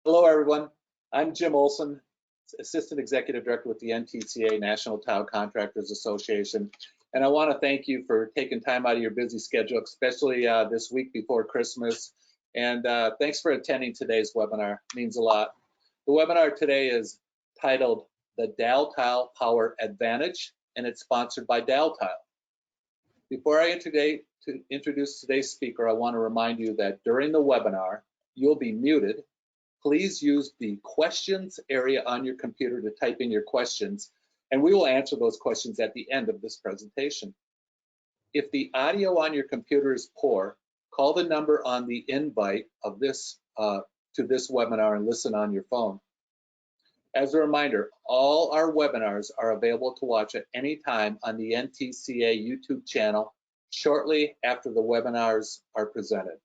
Hello, everyone. I'm Jim Olson, Assistant Executive Director with the NTCA, National Tile Contractors Association. And I want to thank you for taking time out of your busy schedule, especially this week before Christmas. And thanks for attending today's webinar. It means a lot. The webinar today is titled The Daltile Power Advantage, and it's sponsored by Daltile. Before I introduce today's speaker, I want to remind you that during the webinar, you'll be muted. Please use the questions area on your computer to type in your questions, and we will answer those questions at the end of this presentation. If the audio on your computer is poor, call the number on the invite of this to this webinar and listen on your phone. As a reminder, all our webinars are available to watch at any time on the NTCA YouTube channel shortly after the webinars are presented.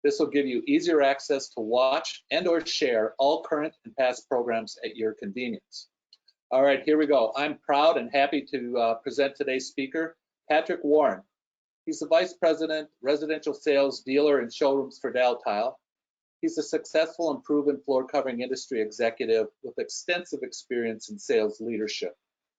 This will give you easier access to watch and or share all current and past programs at your convenience. All right, here we go. I'm proud and happy to present today's speaker, Patrick Warren. He's the Vice President, Residential Sales Dealer and Showrooms for Daltile. He's a successful and proven floor covering industry executive with extensive experience in sales leadership,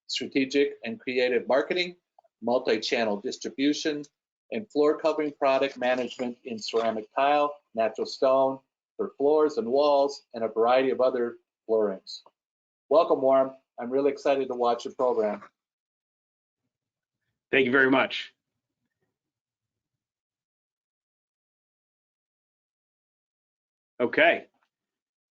strategic and creative marketing, multi-channel distribution, and floor covering product management in ceramic tile, natural stone, for floors and walls, and a variety of other floorings. Welcome, Warren. I'm really excited to watch your program. Thank you very much. Okay.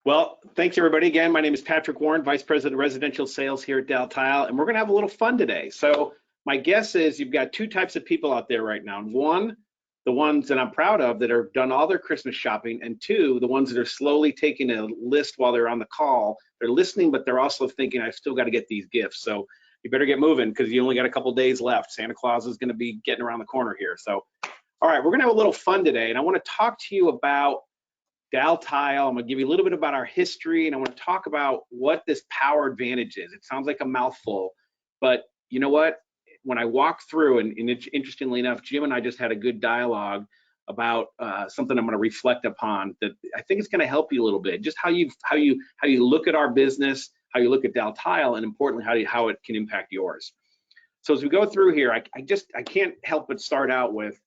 Well, thanks everybody. Again, my name is Patrick Warren, Vice President of Residential Sales here at Daltile, and we're going to have a little fun today. So my guess is you've got two types of people out there right now. One, the ones that I'm proud of that have done all their Christmas shopping, and two, the ones that are slowly taking a list while they're on the call. They're listening, but they're also thinking, I've still got to get these gifts. So you better get moving because you only got a couple days left. Santa Claus is going to be getting around the corner here. So, all right, we're going to have a little fun today, and I want to talk to you about Daltile. I'm going to give you a little bit about our history, and I want to talk about what this power advantage is. It sounds like a mouthful, but you know what? When I walk through, and interestingly enough, Jim and I just had a good dialogue about something I'm going to reflect upon that I think is going to help you a little bit. Just how you look at our business, how you look at Daltile, and importantly how it can impact yours. So as we go through here, I can't help but start out with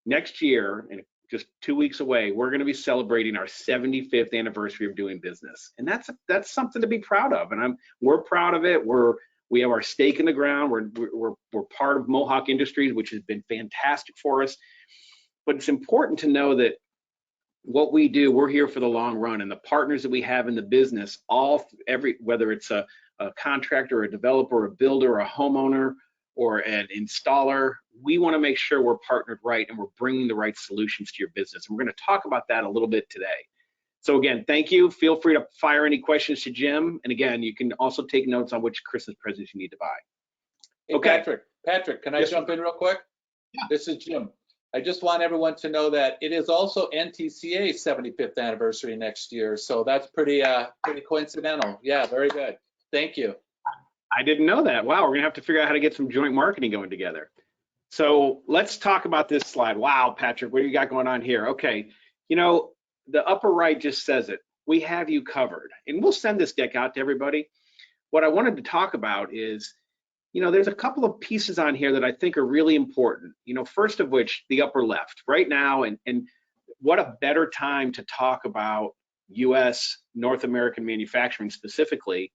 next year, and just 2 weeks away, we're going to be celebrating our 75th anniversary of doing business, and that's something to be proud of, and we're proud of it. We have our stake in the ground. We're part of Mohawk Industries, which has been fantastic for us. But it's important to know that what we do, we're here for the long run, and the partners that we have in the business, whether it's a contractor, a developer, a builder, a homeowner, or an installer, we want to make sure we're partnered right and we're bringing the right solutions to your business. And we're going to talk about that a little bit today. So again, thank you. Feel free to fire any questions to Jim. And again, you can also take notes on which Christmas presents you need to buy. Hey, okay. Patrick, can I jump in real quick? Yeah. This is Jim. I just want everyone to know that it is also NTCA's 75th anniversary next year. So that's pretty coincidental. Yeah, very good. Thank you. I didn't know that. Wow, we're gonna have to figure out how to get some joint marketing going together. So let's talk about this slide. Wow, Patrick, what do you got going on here? Okay, you know, the upper right just says it. We have you covered, and we'll send this deck out to everybody. What I wanted to talk about is, you know, there's a couple of pieces on here that I think are really important. You know, first of which, the upper left, right now, and what a better time to talk about U.S. North American manufacturing specifically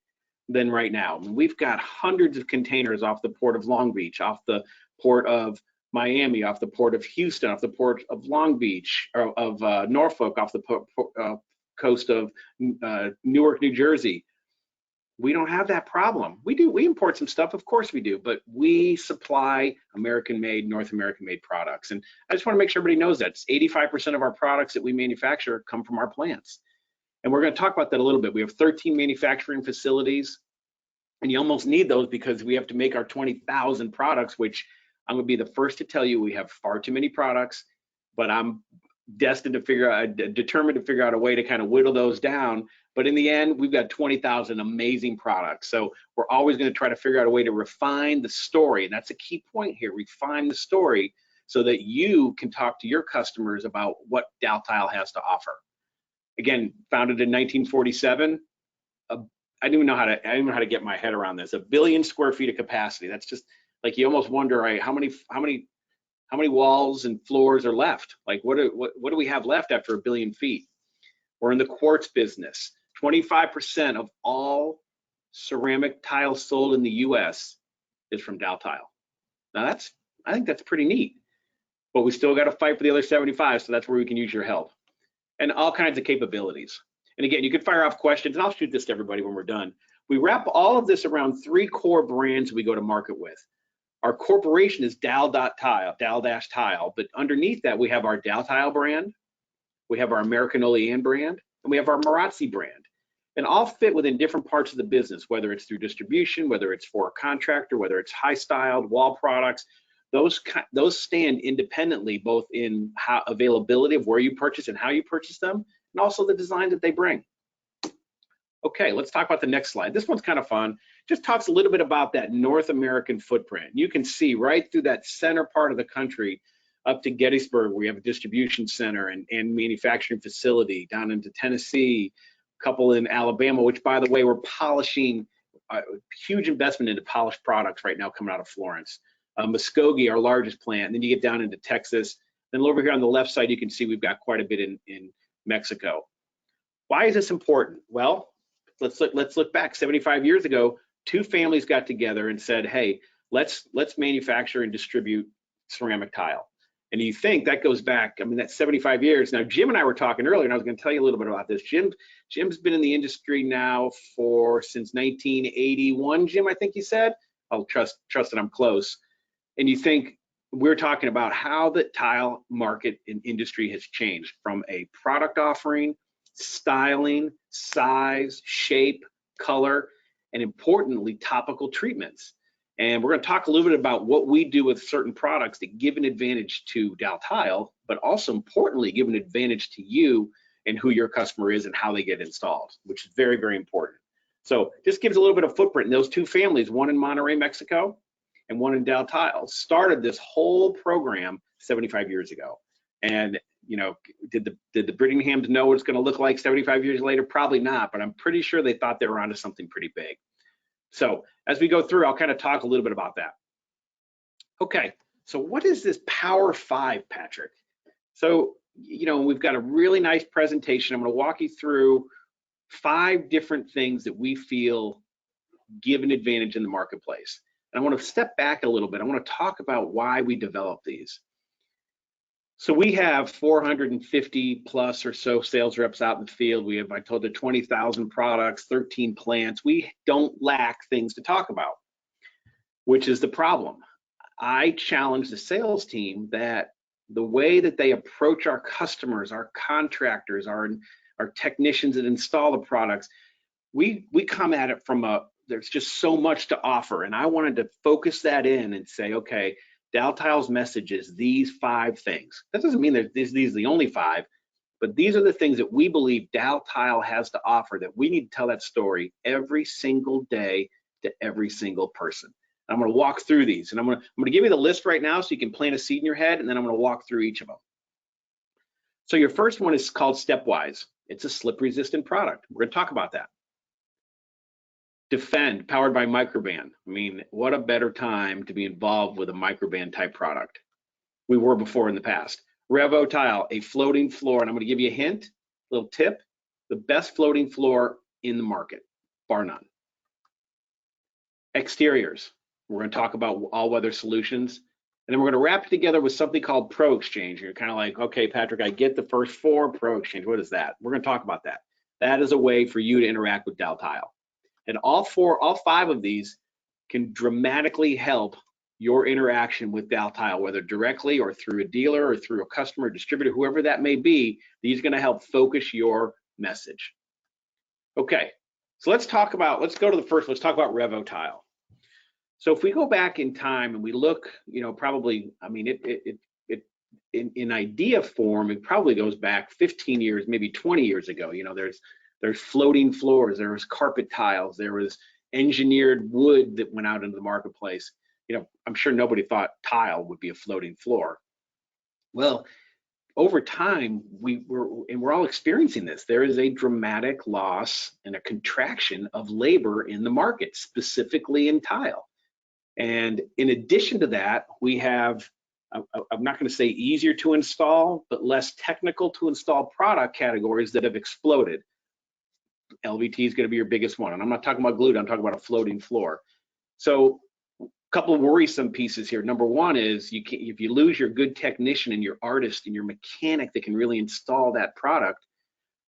than right now. I mean, we've got hundreds of containers off the port of Long Beach, off the port of Miami, off the port of Houston, off the port of Long Beach, or of Norfolk, off the coast of Newark, New Jersey. We don't have that problem. We import some stuff, of course we do, but we supply American-made, North American-made products. And I just want to make sure everybody knows that 85% of our products that we manufacture come from our plants. And we're going to talk about that a little bit. We have 13 manufacturing facilities, and you almost need those because we have to make our 20,000 products, which I'm going to be the first to tell you we have far too many products, but I'm determined to figure out a way to kind of whittle those down. But in the end, we've got 20,000 amazing products. So we're always going to try to figure out a way to refine the story. And that's a key point here, refine the story so that you can talk to your customers about what Daltile has to offer. Again, founded in 1947. I don't even know how to get my head around this. 1 billion square feet of capacity. That's just like, you almost wonder, right, how many walls and floors are left? Like, what do we have left after 1 billion feet? We're in the quartz business. 25% of all ceramic tiles sold in the US is from Daltile. Now I think that's pretty neat, but we still got to fight for the other 75, so that's where we can use your help. And all kinds of capabilities. And again, you can fire off questions, and I'll shoot this to everybody when we're done. We wrap all of this around 3 core brands we go to market with. Our corporation is Dal-Tile, but underneath that we have our Daltile brand, we have our American Olean brand, and we have our Marazzi brand. And all fit within different parts of the business, whether it's through distribution, whether it's for a contractor, whether it's high-styled wall products. Those stand independently, both in availability of where you purchase and how you purchase them, and also the design that they bring. Okay, let's talk about the next slide. This one's kind of fun. Just talks a little bit about that North American footprint. You can see right through that center part of the country up to Gettysburg, we have a distribution center and manufacturing facility, down into Tennessee, a couple in Alabama, which, by the way, we're polishing, huge investment into polished products right now coming out of Florence. Muskogee, our largest plant, and then you get down into Texas. Then over here on the left side, you can see we've got quite a bit in Mexico. Why is this important? Well, let's look back. 75 years ago, 2 families got together and said, hey, let's manufacture and distribute ceramic tile. And you think that goes back, I mean, that's 75 years. Now, Jim and I were talking earlier, and I was going to tell you a little bit about this. Jim's been in the industry now since 1981, Jim, I think you said. I'll trust that I'm close. And you think, we're talking about how the tile market and industry has changed from a product offering, styling, size, shape, color, and importantly, topical treatments. And we're going to talk a little bit about what we do with certain products that give an advantage to Daltile, but also importantly, give an advantage to you and who your customer is and how they get installed, which is very, very important. So this gives a little bit of footprint. And those 2 families, one in Monterrey, Mexico, and one in Daltile, started this whole program 75 years ago. And you know, did the Brittinghams know what it's going to look like 75 years later? Probably not, but I'm pretty sure they thought they were onto something pretty big. So as we go through, I'll kind of talk a little bit about that. Okay, so what is this Power 5, Patrick? So, you know, we've got a really nice presentation. I'm going to walk you through 5 different things that we feel give an advantage in the marketplace. And I want to step back a little bit. I want to talk about why we developed these. So we have 450 plus or so sales reps out in the field. We have, I told you, 20,000 products, 13 plants. We don't lack things to talk about, which is the problem. I challenge the sales team that the way that they approach our customers, our contractors, our technicians that install the products, we come at it from there's just so much to offer. And I wanted to focus that in and say, okay, Daltile's message is these 5 things. That doesn't mean that these are the only 5, but these are the things that we believe Daltile has to offer, that we need to tell that story every single day to every single person. And I'm going to walk through these, and I'm going to give you the list right now so you can plant a seed in your head, and then I'm going to walk through each of them. So your first one is called Stepwise. It's a slip-resistant product. We're going to talk about that. Defend, powered by Microban. I mean, what a better time to be involved with a Microban type product. We were before in the past. Revo Tile, a floating floor, and I'm going to give you a hint, a little tip, the best floating floor in the market, bar none. Exteriors, we're going to talk about all-weather solutions, and then we're going to wrap it together with something called Pro Exchange. You're kind of like, okay, Patrick, I get the first 4, Pro Exchange, what is that? We're going to talk about that. That is a way for you to interact with Daltile. And all 5 of these can dramatically help your interaction with Daltile, whether directly or through a dealer or through a customer, distributor, whoever that may be. These are going to help focus your message. Okay, so let's go to the first. Let's talk about Revo Tile. So if we go back in time and we look, you know, probably, I mean, in idea form, it probably goes back 15 years, maybe 20 years ago. You know, there's floating floors, there was carpet tiles, there was engineered wood that went out into the marketplace. You know, I'm sure nobody thought tile would be a floating floor. Well, over time, we're all experiencing this. There is a dramatic loss and a contraction of labor in the market, specifically in tile. And in addition to that, we have, I'm not going to say easier to install, but less technical to install product categories that have exploded. LVT is going to be your biggest one. And I'm not talking about glued, I'm talking about a floating floor. So a couple of worrisome pieces here. Number one is if you lose your good technician and your artist and your mechanic that can really install that product,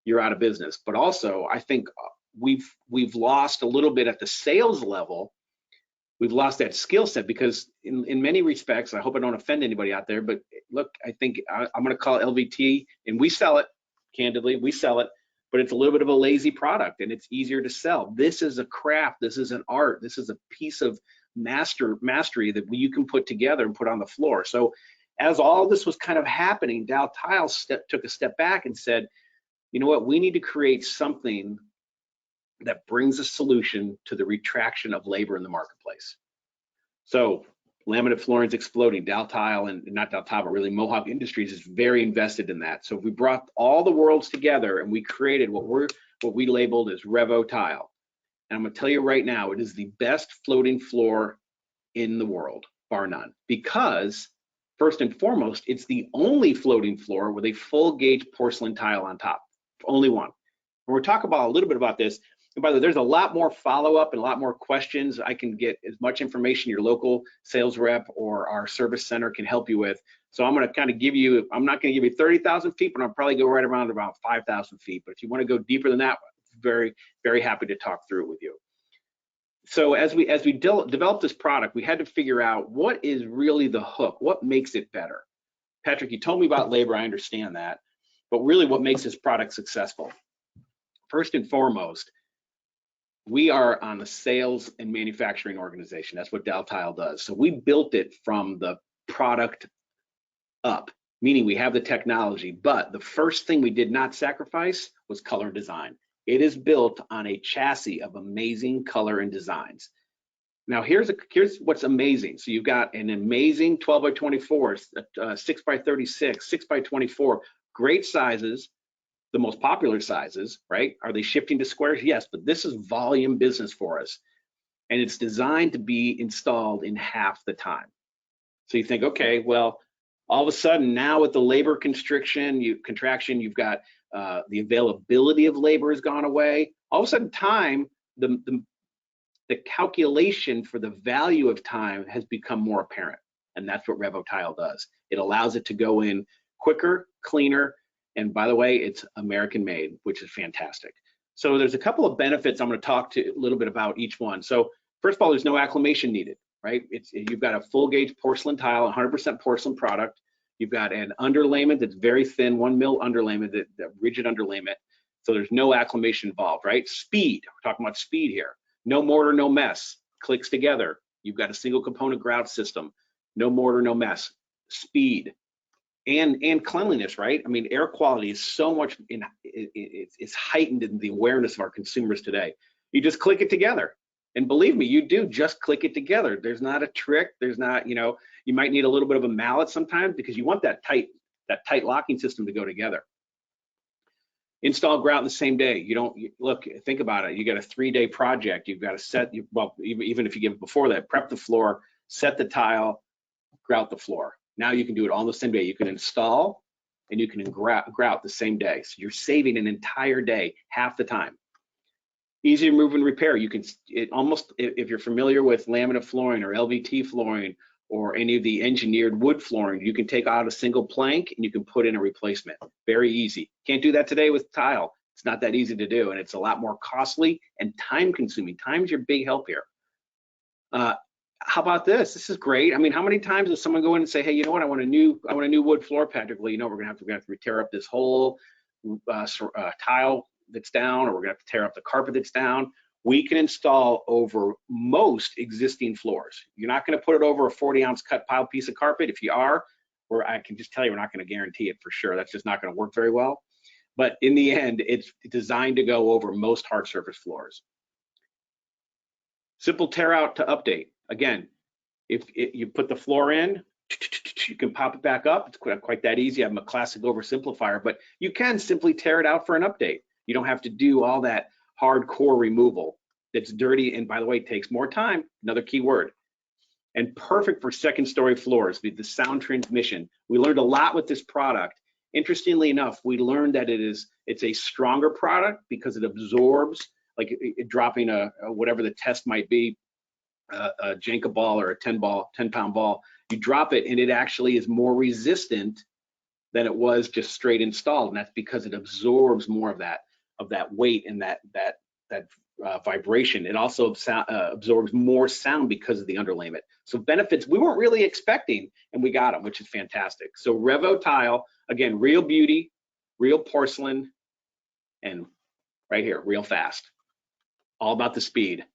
you're out of business. But also, I think we've lost a little bit at the sales level. We've lost that skill set because in many respects, I hope I don't offend anybody out there, but look, I think I'm going to call it LVT, and we sell it, candidly, we sell it, but it's a little bit of a lazy product and it's easier to sell. This is a craft, this is an art, this is a piece of mastery that you can put together and put on the floor. So as all this was kind of happening, Daltile took a step back and said, you know what, we need to create something that brings a solution to the retraction of labor in the marketplace. So laminate flooring is exploding. Daltile, and not Daltile, but really Mohawk Industries is very invested in that. So we brought all the worlds together and we created what we labeled as Revo Tile. And I'm gonna tell you right now, it is the best floating floor in the world, bar none, because first and foremost, it's the only floating floor with a full gauge porcelain tile on top, only one. And we're talking about a little bit about this. And by the way, there's a lot more follow-up and a lot more questions. I can get as much information your local sales rep or our service center can help you with. So I'm going to kind of give you, I'm not going to give you 30,000 feet, but I'll probably go right around about 5,000 feet. But if you want to go deeper than that, very, very happy to talk through it with you. So as we developed this product, we had to figure out what is really the hook, what makes it better. Patrick, you told me about labor, I understand that, but really what makes this product successful? First and foremost, we are on a sales and manufacturing organization. That's what Daltile does. So we built it from the product up, meaning we have the technology, but the first thing we did not sacrifice was color and design. It is built on a chassis of amazing color and designs. Now here's what's amazing. So you've got an amazing 12 by 24, 6 by 36, 6 by 24, great sizes. The most popular sizes, right? Are they shifting to squares? Yes, but this is volume business for us. And it's designed to be installed in half the time. So you think, okay, well, all of a sudden now with the labor contraction, you've got the availability of labor has gone away. All of a sudden time, the calculation for the value of time has become more apparent. And that's what Revo Tile does. It allows it to go in quicker, cleaner, and by the way, it's American made, which is fantastic. So there's a couple of benefits I'm going to talk to a little bit about each one. So first of all, there's no acclimation needed, right? You've got a full gauge porcelain tile, 100% porcelain product. You've got an underlayment that's very thin, 1 mil underlayment, that rigid underlayment. So there's no acclimation involved, right? Speed, we're talking about speed here. No mortar, no mess, clicks together. You've got a single component grout system, no mortar, no mess, speed. And cleanliness, right? I mean, air quality is so much, it's heightened in the awareness of our consumers today. You just click it together. And believe me, you do just click it together. There's not a trick. There's not, you know, you might need a little bit of a mallet sometimes because you want that tight locking system to go together. Install grout in the same day. You don't, look, think about it. You got a 3-day project. You've got to set, well, even if you give it before that, prep the floor, set the tile, grout the floor. Now you can do it all the same day. You can install and you can grout the same day. So you're saving an entire day, half the time. Easy to move and repair. You can, if you're familiar with laminate flooring or LVT flooring or any of the engineered wood flooring, you can take out a single plank and you can put in a replacement. Very easy. Can't do that today with tile. It's not that easy to do, and it's a lot more costly and time consuming. Time's your big help here. How about this? This is great. I mean, how many times does someone go in and say, hey, you know what? I want a new wood floor, Patrick. Well, you know, we're gonna have to tear up this whole tile that's down, or we're gonna have to tear up the carpet that's down. We can install over most existing floors. You're not gonna put it over a 40-ounce cut pile piece of carpet. If you are, or I can just tell you, we're not gonna guarantee it for sure. That's just not gonna work very well. But in the end, it's designed to go over most hard surface floors. Simple tear out to update. Again, if you put the floor in, You can pop it back up. It's quite that easy. I'm a classic oversimplifier, but you can simply tear it out for an update. You don't have to do all that hardcore removal that's dirty, and by the way, it takes more time, another key word. And perfect for second story floors, the sound transmission. We learned a lot with this product. Interestingly enough, we learned that it's a stronger product because it absorbs, like dropping a whatever the test might be, a Jenga ball or a 10-pound ball. You drop it and it actually is more resistant than it was just straight installed, and that's because it absorbs more of that weight and that vibration. It also absorbs more sound because of the underlayment. So benefits we weren't really expecting, and we got them, which is fantastic. So Revo Tile, again, real beauty, real porcelain, and right here, real fast. All about the speed.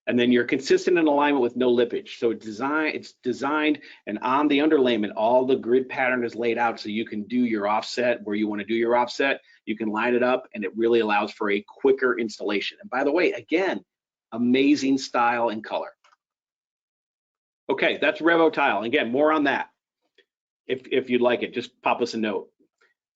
And then you're consistent in alignment with no lippage. So it's designed, and on the underlayment, all the grid pattern is laid out so you can do your offset where you want to do your offset. You can line it up, and it really allows for a quicker installation. And by the way, again, amazing style and color. Okay, that's Revo Tile. Again, more on that. If you'd like it, just pop us a note.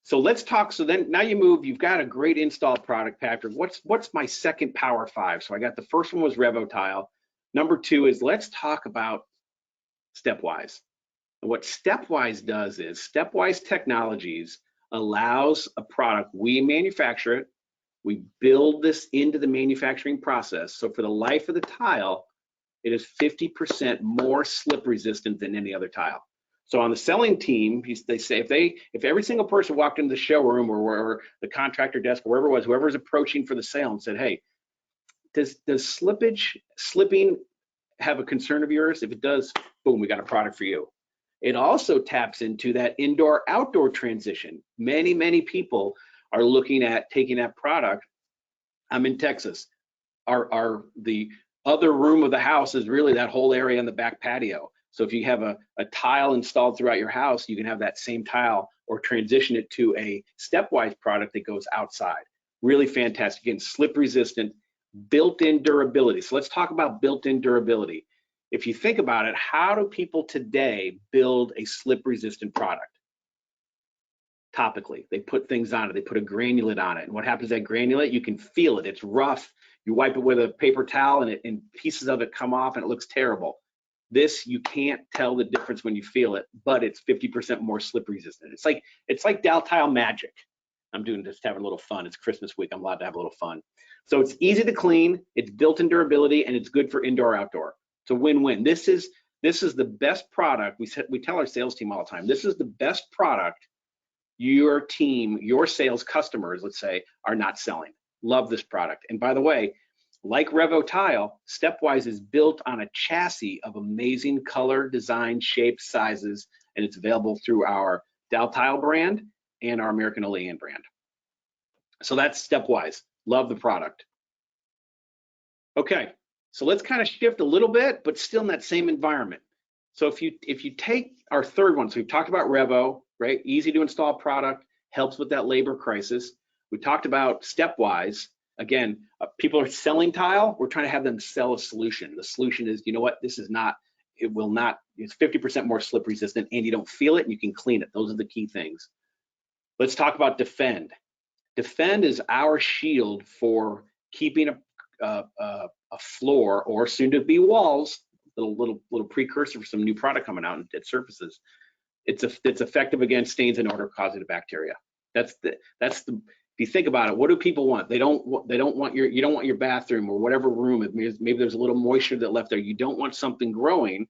So let's talk. So then now you've got a great install product, Patrick. What's my second Power 5? So I got the first one was Revo Tile. Number 2 is let's talk about Stepwise. And what Stepwise does is Stepwise Technologies allows a product, we manufacture it, we build this into the manufacturing process. So for the life of the tile, it is 50% more slip resistant than any other tile. So on the selling team, they say if every single person walked into the showroom or the contractor desk or wherever it was, whoever's approaching for the sale and said, hey, does slipping have a concern of yours? If it does, boom, we got a product for you. It also taps into that indoor-outdoor transition. Many people are looking at taking that product. I'm in Texas. The other room of the house is really that whole area in the back patio. So if you have a tile installed throughout your house, you can have that same tile or transition it to a Stepwise product that goes outside. Really fantastic. Again, slip resistant, built-in durability. So let's talk about built-in durability. If you think about it, how do people today build a slip resistant product? Topically, they put things on it. They put a granulate on it. And what happens to that granulate? You can feel it. It's rough. You wipe it with a paper towel and pieces of it come off and it looks terrible. This, you can't tell the difference when you feel it, but it's 50% more slip resistant. It's like Daltile magic. I'm doing just having a little fun. It's Christmas week. I'm allowed to have a little fun. So it's easy to clean, it's built-in durability, and it's good for indoor-outdoor. It's a win-win. This is the best product. We tell our sales team all the time, this is the best product your team, your sales customers, let's say, are not selling. Love this product. And by the way, like Revo Tile, Stepwise is built on a chassis of amazing color, design, shapes, sizes, and it's available through our Daltile brand and our American Olean brand. So that's Stepwise. Love the product. Okay, so let's kind of shift a little bit, but still in that same environment. So if you take our third one, so we've talked about Revo, right? Easy to install product, helps with that labor crisis. We talked about Stepwise. Again, people are selling tile. We're trying to have them sell a solution. The solution is, you know what? This is not, it will not, it's 50% more slip resistant and you don't feel it and you can clean it. Those are the key things. Let's talk about Defend. Defend is our shield for keeping a floor or soon to be walls, little precursor for some new product coming out at surfaces. It's effective against stains and odor causing bacteria. That's the if you think about it, what do people want? You don't want your bathroom or whatever room. Maybe there's a little moisture that left there. You don't want something growing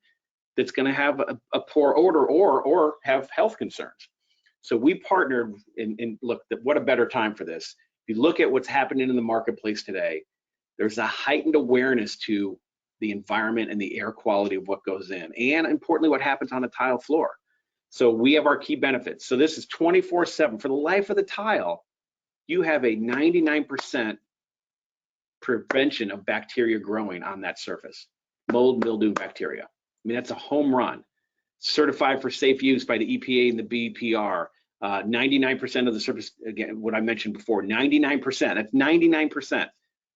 that's going to have a poor odor or have health concerns. So we partnered and look, what a better time for this. If you look at what's happening in the marketplace today, there's a heightened awareness to the environment and the air quality of what goes in, and importantly, what happens on a tile floor. So we have our key benefits. So this is 24/7 for the life of the tile. You have a 99% prevention of bacteria growing on that surface. Mold, mildew, bacteria. I mean, that's a home run. Certified for safe use by the EPA and the BPR. 99% of the surface, again, what I mentioned before, 99%, that's 99%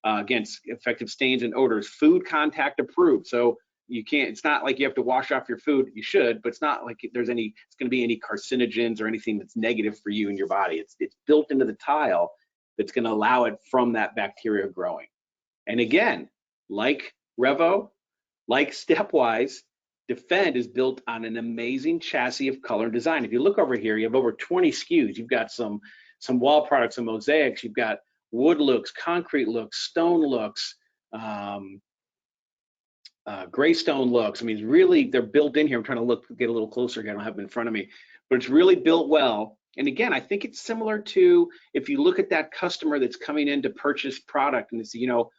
against effective stains and odors. Food contact approved. So You can't, it's not like you have to wash off your food. You should, but it's not like it's going to be any carcinogens or anything that's negative for you and your body. It's built into the tile that's going to allow it from that bacteria growing. And again, like Revo, like Stepwise, Defend is built on an amazing chassis of color and design. If you look over here, you have over 20 SKUs. You've got some wall products and mosaics. You've got wood looks, concrete looks, stone looks, gray stone looks. I mean, really, they're built in here. I'm trying to get a little closer here. I don't have them in front of me, but it's really built well. And again, I think it's similar to if you look at that customer that's coming in to purchase product and they say, you know,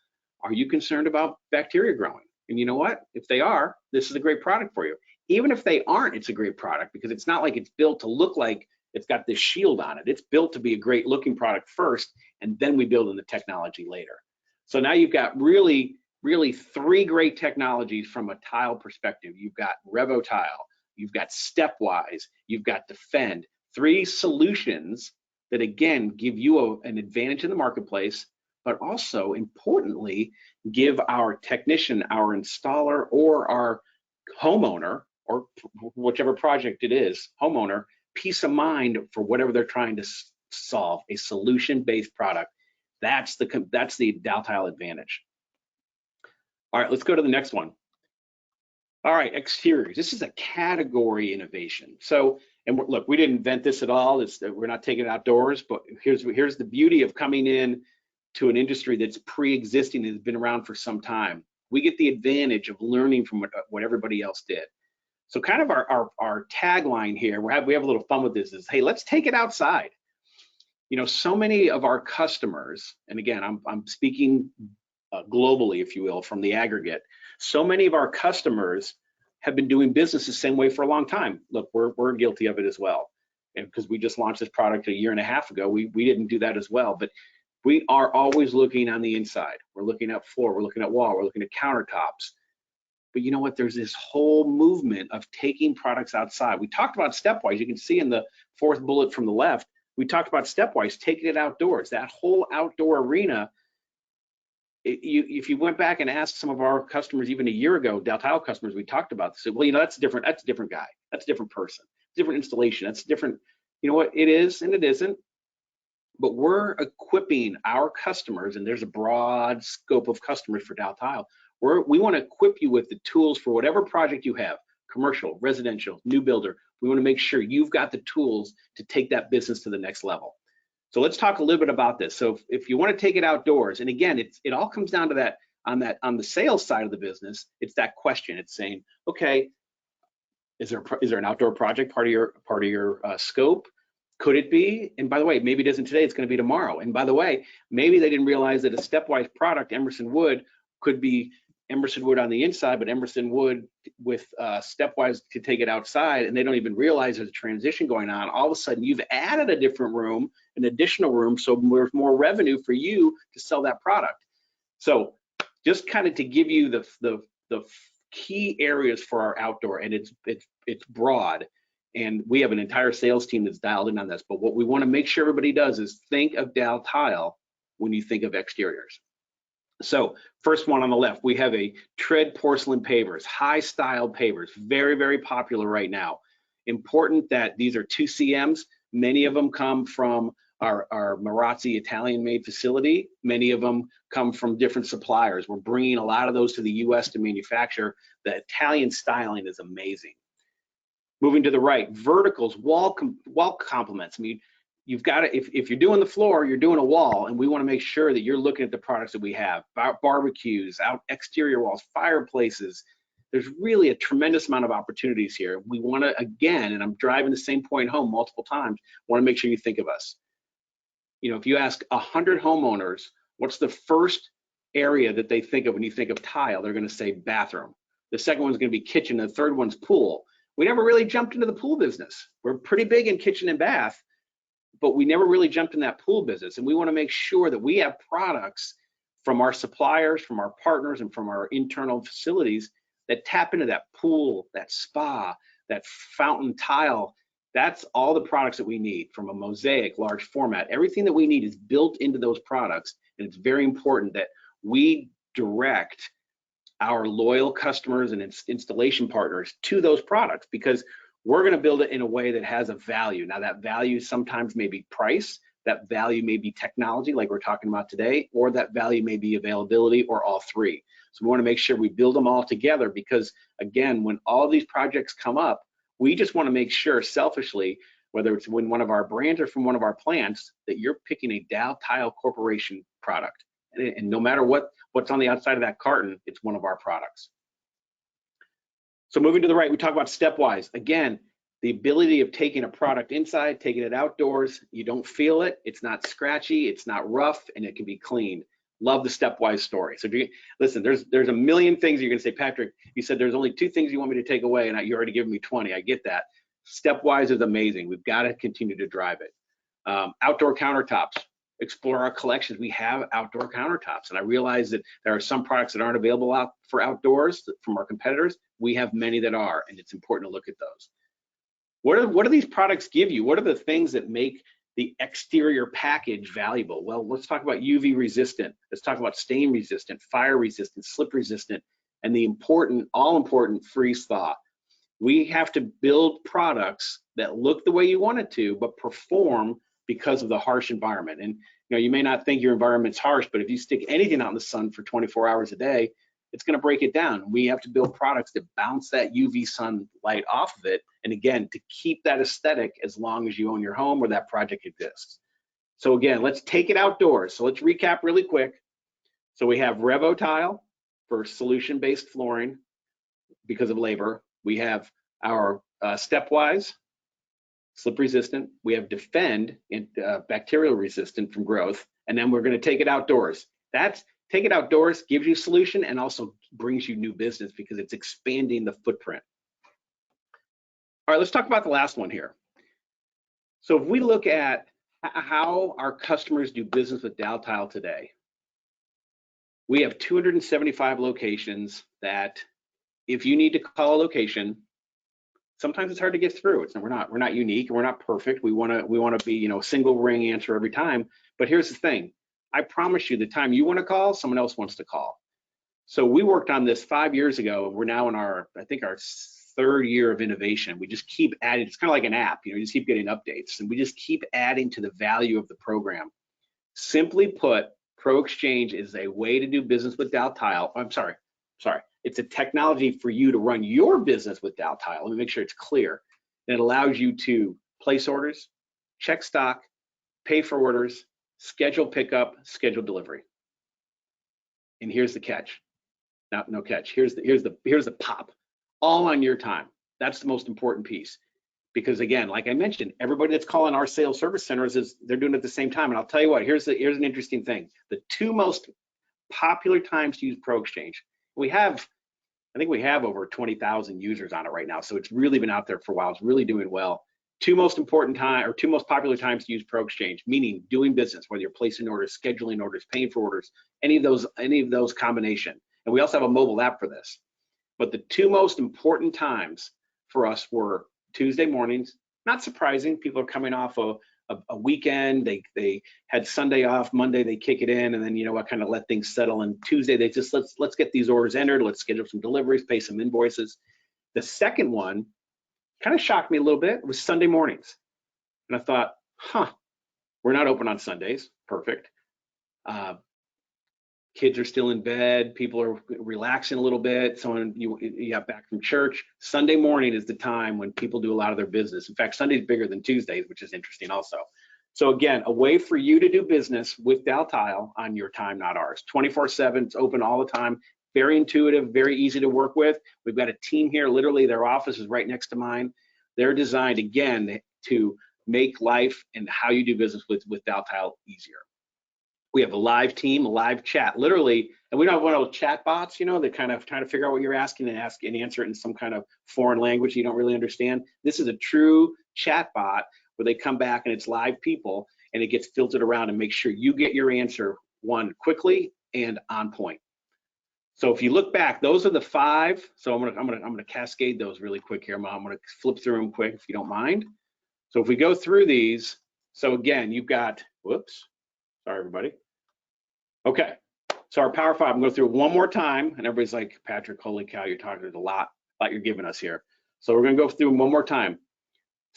are you concerned about bacteria growing? And you know what? If they are, this is a great product for you. Even if they aren't, it's a great product because it's not like it's built to look like it's got this shield on it. It's built to be a great looking product first, and then we build in the technology later. So now you've got really 3 great technologies from a tile perspective. You've got Revo Tile, you've got Stepwise, you've got Defend, 3 solutions that again give you an advantage in the marketplace, but also importantly, give our technician, our installer, or our homeowner, or whichever project it is, homeowner, peace of mind for whatever they're trying to solve, a solution-based product. That's the Daltile advantage. All right, let's go to the next one. All right, exteriors. This is a category innovation. So, and look, we didn't invent this at all. We're not taking it outdoors, but here's the beauty of coming in to an industry that's pre-existing, that's been around for some time. We get the advantage of learning from what everybody else did. So kind of our tagline here, we have a little fun with this, is, hey, let's take it outside. You know, so many of our customers, and again, I'm speaking globally, if you will, from the aggregate, so many of our customers have been doing business the same way for a long time. Look, we're guilty of it as well. And because we just launched this product a year and a half ago, we didn't do that as well. But we are always looking on the inside. We're looking at floor, we're looking at wall, we're looking at countertops. But you know what? There's this whole movement of taking products outside. We talked about Stepwise. You can see in the 4th bullet from the left, we talked about Stepwise, taking it outdoors. That whole outdoor arena, if you went back and asked some of our customers even a year ago, Daltile customers, we talked about this, well, you know, that's a different guy. That's a different person, different installation. That's different, you know what, it is and it isn't. But we're equipping our customers, and there's a broad scope of customers for Daltile. We want to equip you with the tools for whatever project you have, commercial, residential, new builder. We want to make sure you've got the tools to take that business to the next level. So let's talk a little bit about this. So if you want to take it outdoors, and again, it all comes down to that on the sales side of the business. It's that question. It's saying, okay, is there an outdoor project part of your scope? Could it be? And by the way, maybe it isn't today, it's going to be tomorrow. And by the way, maybe they didn't realize that a Stepwise product, Emerson wood, could be Emerson wood on the inside, but Emerson wood with Stepwise to take it outside, and they don't even realize there's a transition going on. All of a sudden, you've added a different room, an additional room, so there's more revenue for you to sell that product. So just kind of to give you the key areas for our outdoor, and it's broad. And we have an entire sales team that's dialed in on this. But what we want to make sure everybody does is think of Daltile when you think of exteriors. So first one on the left, we have a tread porcelain pavers, high style pavers, very, very popular right now. Important that these are 2 CMs. Many of them come from our Marazzi Italian made facility. Many of them come from different suppliers. We're bringing a lot of those to the US to manufacture. The Italian styling is amazing. Moving to the right, verticals, wall complements. I mean, you've got to, if you're doing the floor, you're doing a wall, and we want to make sure that you're looking at the products that we have. Barbecues, out exterior walls, fireplaces. There's really a tremendous amount of opportunities here. We want to, again, and I'm driving the same point home multiple times, want to make sure you think of us. You know, if you ask 100 homeowners, what's the first area that they think of when you think of tile, they're going to say bathroom. The second one's going to be kitchen, and the third one's pool. We never really jumped into the pool business. We're pretty big in kitchen and bath, but we never really jumped in that pool business. And we want to make sure that we have products from our suppliers, from our partners, and from our internal facilities that tap into that pool, that spa, that fountain tile. That's all the products that we need, from a mosaic, large format. Everything that we need is built into those products. And it's very important that we direct our loyal customers and installation partners to those products, because we're going to build it in a way that has a value. Now that value sometimes may be price, that value may be technology like we're talking about today, or that value may be availability, or all three. So we want to make sure we build them all together, because again, when all these projects come up, we just want to make sure selfishly, whether it's when one of our brands or from one of our plants, that you're picking a Daltile Corporation product. And no matter what's on the outside of that carton, it's one of our products. So moving to the right, we talk about Stepwise. Again, the ability of taking a product inside, taking it outdoors, you don't feel it, it's not scratchy, it's not rough, and it can be cleaned. Love the Stepwise story. So if you, listen, there's a million things you're gonna say, Patrick, you said there's only 2 things you want me to take away, and you already given me 20, I get that. Stepwise is amazing. We've gotta continue to drive it. Outdoor countertops. Explore our collections. We have outdoor countertops, and I realize that there are some products that aren't available out for outdoors from our competitors. We have many that are, and it's important to look at those. What do these products give you? What are the things that make the exterior package valuable? Well, let's talk about UV resistant. Let's talk about stain resistant, fire resistant, slip resistant, and the important, all important freeze thaw. We have to build products that look the way you want it to, but perform because of the harsh environment. And you may not think your environment's harsh, but if you stick anything out in the sun for 24 hours a day, it's going to break it down. We have to build products that bounce that UV sunlight off of it, and again, to keep that aesthetic as long as you own your home or that project exists. So again, let's take it outdoors. So let's recap really quick. So we have Revo Tile for solution-based flooring because of labor. We have our Stepwise, slip resistant. We have Defend, bacterial resistant from growth, and then we're going to take it outdoors. Take it outdoors gives you solution and also brings you new business because it's expanding the footprint. All right, let's talk about the last one here. So if we look at how our customers do business with Daltile today, we have 275 locations that if you need to call a location, sometimes it's hard to get through. We're not unique, we're not perfect. We want to be, single ring answer every time. But here's the thing. I promise you, the time you want to call, someone else wants to call. So we worked on this 5 years ago, and we're now in our 3rd year of innovation. We just keep adding. It's kind of like an app, you just keep getting updates, and we just keep adding to the value of the program. Simply put, Pro Exchange is a way to do business with Daltile. I'm sorry. It's a technology for you to run your business with Daltile. Let me make sure it's clear. And it allows you to place orders, check stock, pay for orders, schedule pickup, schedule delivery. And here's the catch. No catch. Here's the pop. All on your time. That's the most important piece. Because again, like I mentioned, everybody that's calling our sales service centers they're doing it at the same time. And I'll tell you what, here's an interesting thing. The 2 most popular times to use Pro Exchange. I think we have over 20,000 users on it right now. So it's really been out there for a while. It's really doing well. 2 most popular times to use Pro Exchange, meaning doing business, whether you're placing orders, scheduling orders, paying for orders, any of those combination. And we also have a mobile app for this. But the 2 most important times for us were Tuesday mornings. Not surprising, people are coming off a weekend, they had Sunday off, Monday they kick it in, and then kind of let things settle. And Tuesday they just let's get these orders entered, let's schedule some deliveries, pay some invoices. The second one kind of shocked me a little bit. It was Sunday mornings, and I thought, we're not open on Sundays. Perfect. Kids are still in bed, people are relaxing a little bit, someone you got back from church. Sunday morning is the time when people do a lot of their business. In fact, Sunday's bigger than Tuesdays, which is interesting also. So again, a way for you to do business with Daltile on your time, not ours. 24/7, it's open all the time, very intuitive, very easy to work with. We've got a team here, literally their office is right next to mine. They're designed, again, to make life and how you do business with Daltile easier. We have a live team, a live chat, literally, and we don't have one of those chat bots, that kind of trying to figure out what you're asking and answer it in some kind of foreign language you don't really understand. This is a true chat bot where they come back and it's live people, and it gets filtered around and make sure you get your answer quickly and on point. So if you look back, those are the 5. So I'm gonna cascade those really quick here. I'm gonna flip through them quick if you don't mind. So if we go through these, so again, you've got, whoops. Sorry, everybody. Okay, So our Power 5, I'm going to go through it one more time, and everybody's like, Patrick, holy cow, you're talking a lot you're giving us here. So we're going to go through them one more time.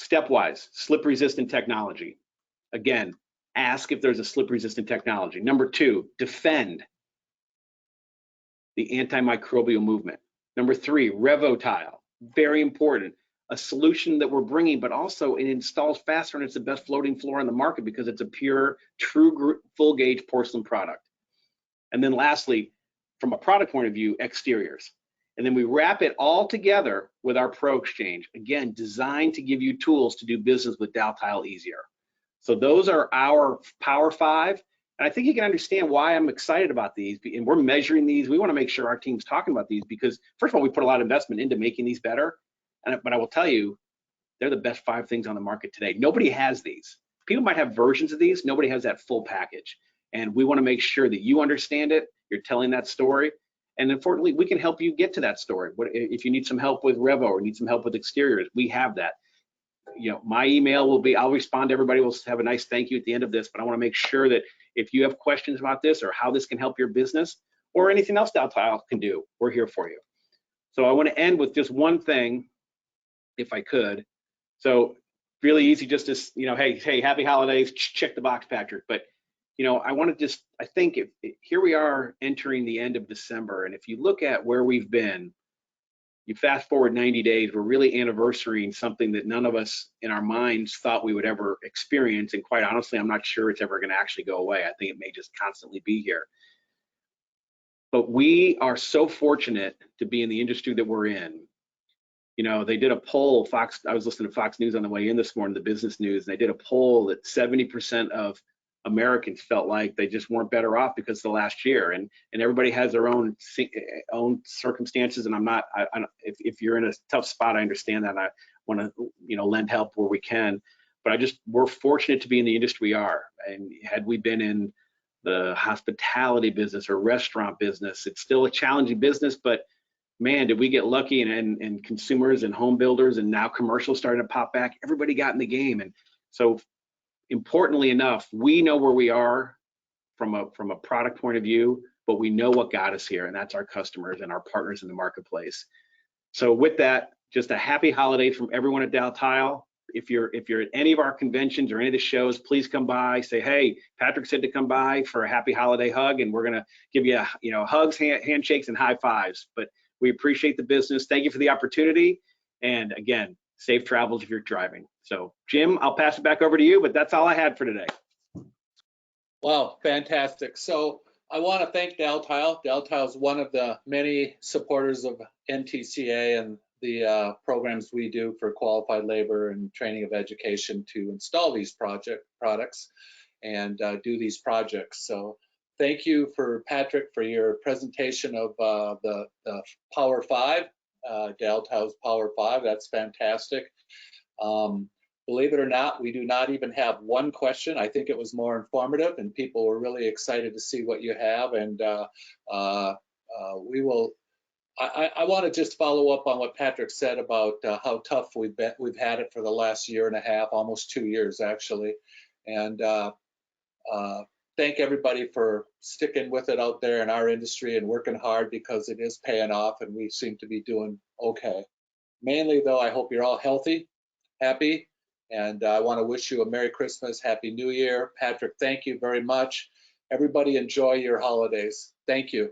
Stepwise, slip-resistant technology. Again, ask if there's a slip-resistant technology. Number 2, defend the antimicrobial movement. Number 3, Revo Tile, very important. A solution that we're bringing, but also it installs faster, and it's the best floating floor on the market because it's a pure, true, full gauge porcelain product. And then lastly, from a product point of view, exteriors. And then we wrap it all together with our Pro Exchange, again, designed to give you tools to do business with Daltile easier. So those are our Power 5. And I think you can understand why I'm excited about these. And we're measuring these. We want to make sure our team's talking about these because, first of all, we put a lot of investment into making these better. But I will tell you, they're the best 5 things on the market today. Nobody has these. People might have versions of these. Nobody has that full package. And we want to make sure that you understand it. You're telling that story. And unfortunately, we can help you get to that story. If you need some help with Revo or need some help with exteriors, we have that. You know, my email will be, I'll respond to everybody. We'll have a nice thank you at the end of this, but I want to make sure that if you have questions about this or how this can help your business or anything else Daltile can do, we're here for you. So I want to end with just one thing, if I could. So really easy, just to, you know, hey, happy holidays, check the box, Patrick. But, you know, I want to just, I think here we are entering the end of December. And if you look at where we've been, you fast forward 90 days, we're really anniversarying something that none of us in our minds thought we would ever experience. And quite honestly, I'm not sure it's ever going to actually go away. I think it may just constantly be here. But we are so fortunate to be in the industry that we're in. You know, they did a poll, I was listening to Fox News on the way in this morning, the business news, and they did a poll that 70% of Americans felt like they just weren't better off because of the last year. And everybody has their own circumstances. And if you're in a tough spot, I understand that. And I want to, you know, lend help where we can. But we're fortunate to be in the industry we are. And had we been in the hospitality business or restaurant business, it's still a challenging business, but man, did we get lucky, and consumers and home builders and now commercials starting to pop back. Everybody got in the game. And so importantly enough, we know where we are from a product point of view, but we know what got us here, and that's our customers and our partners in the marketplace. So with that, just a happy holiday from everyone at Daltile. If you're at any of our conventions or any of the shows, please come by, say, hey, Patrick said to come by for a happy holiday hug, and we're gonna give you, you know, hugs, handshakes, and high fives. But we appreciate the business. Thank you for the opportunity. And again, safe travels if you're driving. So Jim, I'll pass it back over to you, but that's all I had for today. Wow, fantastic. So I want to thank Daltile. Daltile is one of the many supporters of NTCA and the programs we do for qualified labor and training of education to install these products and do these projects. So thank you for Patrick for your presentation of the Power 5, Daltile's Power 5. That's fantastic. Believe it or not, we do not even have one question. I think it was more informative, and people were really excited to see what you have. And we will. I want to just follow up on what Patrick said about how tough we've had it for the last year and a half, almost 2 years actually, and thank everybody for sticking with it out there in our industry and working hard, because it is paying off, and we seem to be doing okay. Mainly though, I hope you're all healthy, happy, and I want to wish you a Merry Christmas, Happy New Year. Patrick, thank you very much. Everybody enjoy your holidays. Thank you.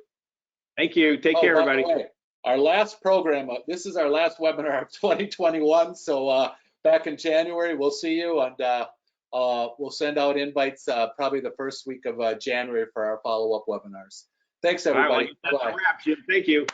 Thank you. Take care, everybody. Way, our last program, this is our last webinar of 2021. So back in January, we'll see you, and we'll send out invites probably the first week of January for our follow-up webinars. Thanks, everybody. All right, well, that's a wrap, Jim. Thank you.